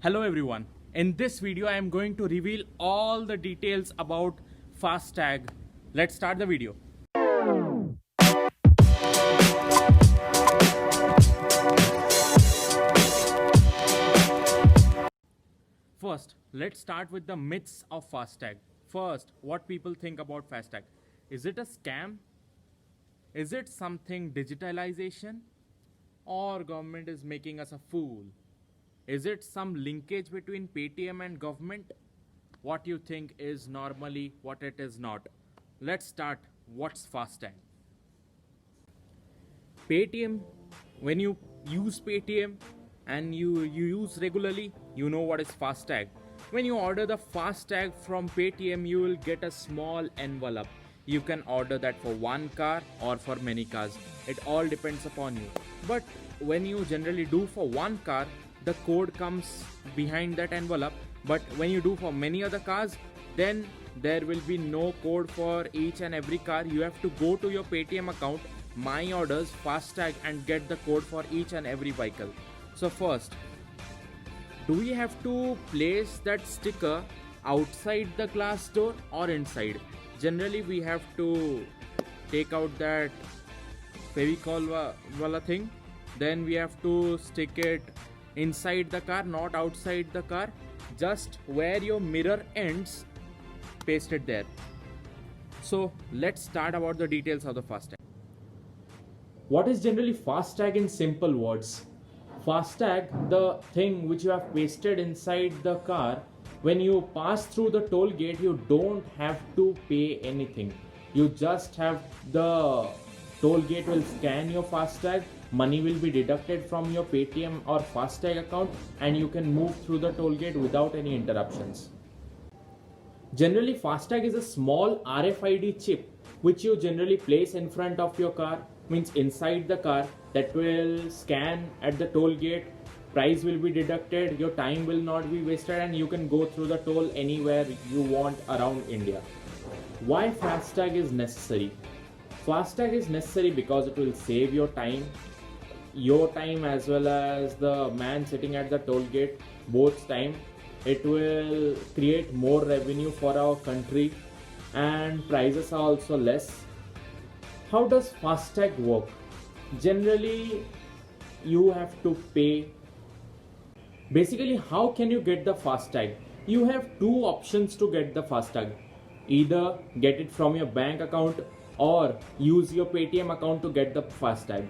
Hello everyone. In this video I am going to reveal all the details about FASTag. Let's start the video. First, let's start with the myths of FASTag. First, what people think about FASTag. Is it a scam? Is it something digitalization? Or government is making us a fool? Is it some linkage between Paytm and government? What you think is normally what it is not. Let's start. What's FASTag? Paytm, when you use Paytm and you use regularly, you know what is FASTag. When you order the FASTag from Paytm, you will get a small envelope. You can order that for one car or for many cars. It all depends upon you. But when you generally do for one car, the code comes behind that envelope. But when you do for many other cars, then there will be no code for each and every car. You have to go to your Paytm account, My Orders, FASTag, and get the code for each and every vehicle. So first, do we have to place that sticker outside the glass door or inside? Generally we have to take out that Fevicol wala thing, then we have to stick it inside the car, not outside the car, just where your mirror ends, paste it there. So let's start about the details of the FASTag. What is generally FASTag in simple words? FASTag, the thing which you have pasted inside the car, when you pass through the toll gate, you don't have to pay anything. You just have the toll gate will scan your FASTag, money will be deducted from your Paytm or FASTag account, and you can move through the toll gate without any interruptions. Generally, FASTag is a small RFID chip which you generally place in front of your car, means inside the car, that will scan at the toll gate. Price will be deducted, your time will not be wasted, and you can go through the toll anywhere you want around India. Why FASTag is necessary? FASTag is necessary because it will save your time as well as the man sitting at the toll gate, both time. It will create more revenue for our country, and prices are also less. How does FASTag work? Generally, you have to pay. Basically, how can you get the FASTag? You have two options to get the FASTag. Either get it from your bank account or use your Paytm account to get the FASTag.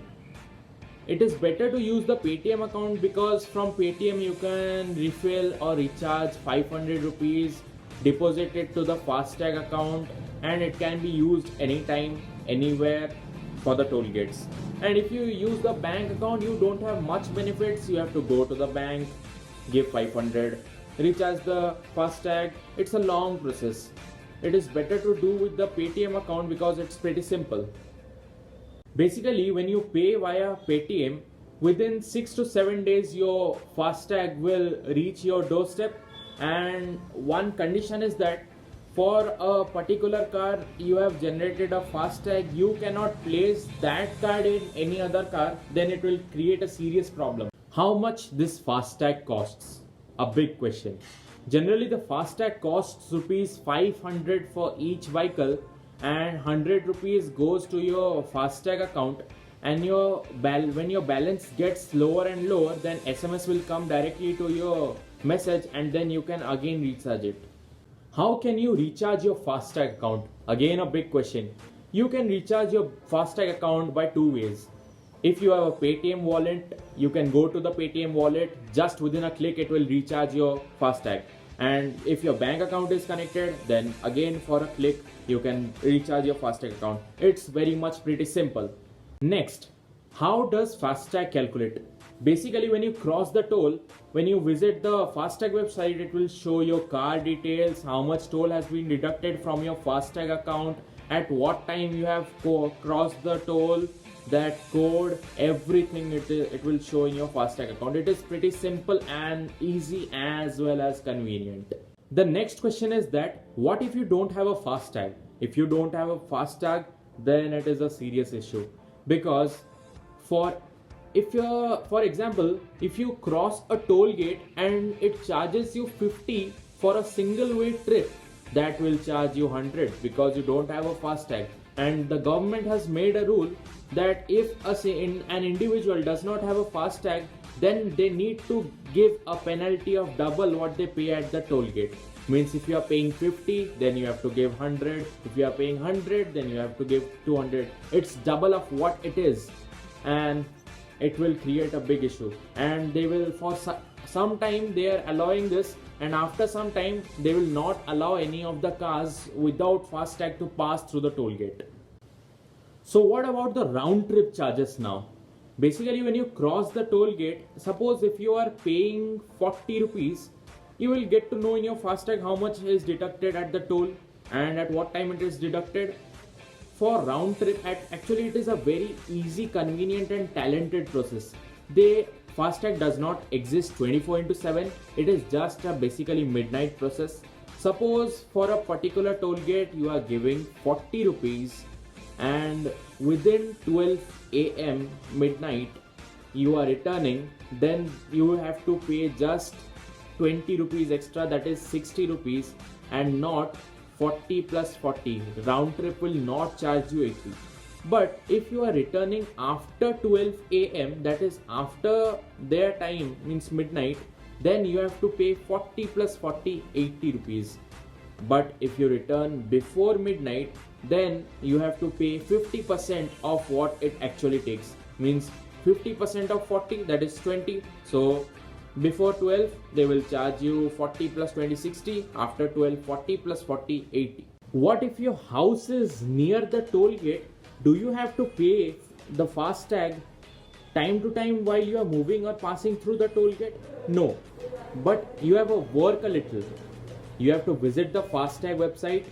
It is better to use the Paytm account because from Paytm you can refill or recharge 500 rupees, deposit it to the FASTag account, and it can be used anytime, anywhere for the toll gates. And if you use the bank account, you don't have much benefits. You have to go to the bank, give 500, recharge the FASTag. It's a long process. It is better to do with the Paytm account because it's pretty simple. Basically, when you pay via Paytm, within 6 to 7 days your FASTag will reach your doorstep, and one condition is that for a particular car you have generated a FASTag, you cannot place that card in any other car, then it will create a serious problem. How much this FASTag costs? A big question. Generally the FASTag costs rupees 500 for each vehicle, and 100 rupees goes to your FASTag account, and when your balance gets lower and lower, then SMS will come directly to your message, and then you can again recharge it. How can you recharge your FASTag account? Again a big question. You can recharge your FASTag account by two ways. If you have a Paytm wallet, you can go to the Paytm wallet, just within a click it will recharge your FASTag. And if your bank account is connected, then again for a click you can recharge your FASTag account. It's very much pretty simple. Next, how does FASTag calculate? Basically, when you cross the toll, when you visit the FASTag website, it will show your car details, how much toll has been deducted from your FASTag account, at what time you have crossed the toll, that code, everything it will show in your FASTag account. It is pretty simple and easy as well as convenient. The next question is that what if you don't have a FASTag? If you don't have a FASTag, then it is a serious issue, because for if you're, for example, if you cross a toll gate and it charges you 50 for a single way trip, that will charge you 100 because you don't have a FASTag. And the government has made a rule that if an individual does not have a FASTag, then they need to give a penalty of double what they pay at the toll gate. Means if you are paying 50, then you have to give 100. If you are paying 100, then you have to give 200. It's double of what it is, and it will create a big issue. And they will, for some time they are allowing this, and after some time they will not allow any of the cars without FASTag to pass through the toll gate. So what about the round trip charges now? Basically, when you cross the toll gate, suppose if you are paying 40 rupees, you will get to know in your FASTag how much is deducted at the toll and at what time it is deducted. For round trip, actually it is a very easy, convenient and talented process. FASTag does not exist 24/7. It is just a basically midnight process. Suppose for a particular toll gate you are giving 40 rupees and within 12 a.m. midnight you are returning, then you have to pay just 20 rupees extra, that is 60 rupees, and not 40 plus 40. Round trip will not charge you 80. But if you are returning after 12 a.m., that is after their time, means midnight, then you have to pay 40 plus 40, 80 rupees. But if you return before midnight, then you have to pay 50% of what it actually takes. Means 50% of 40, that is 20. So before 12 they will charge you 40 plus 20, 60. After 12, 40 plus 40, 80. What if your house is near the toll gate? Do you have to pay the FASTag time to time while you are moving or passing through the toll gate? No, but you have to work a little. You have to visit the FASTag website,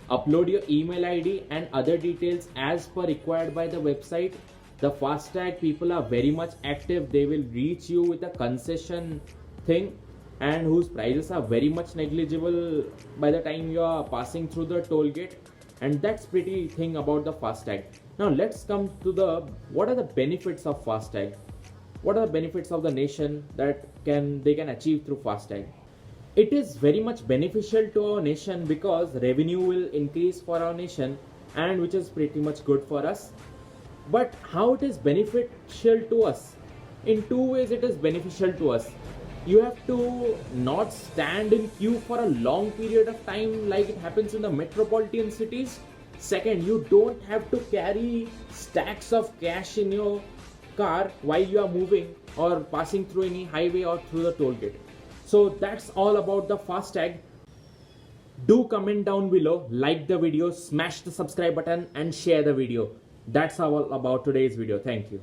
upload your email ID and other details as per required by the website. The FASTag people are very much active. They will reach you with a concession thing, and whose prices are very much negligible by the time you are passing through the toll gate. And that's pretty thing about the FASTag. Now let's come to what are the benefits of FASTag? What are the benefits of the nation that they can achieve through FASTag? It is very much beneficial to our nation because revenue will increase for our nation, and which is pretty much good for us. But how it is beneficial to us? In two ways it is beneficial to us. You have to not stand in queue for a long period of time like it happens in the metropolitan cities. Second, you don't have to carry stacks of cash in your car while you are moving or passing through any highway or through the toll gate. So that's all about the FASTag. Do comment down below, like the video, smash the subscribe button and share the video. That's all about today's video. Thank you.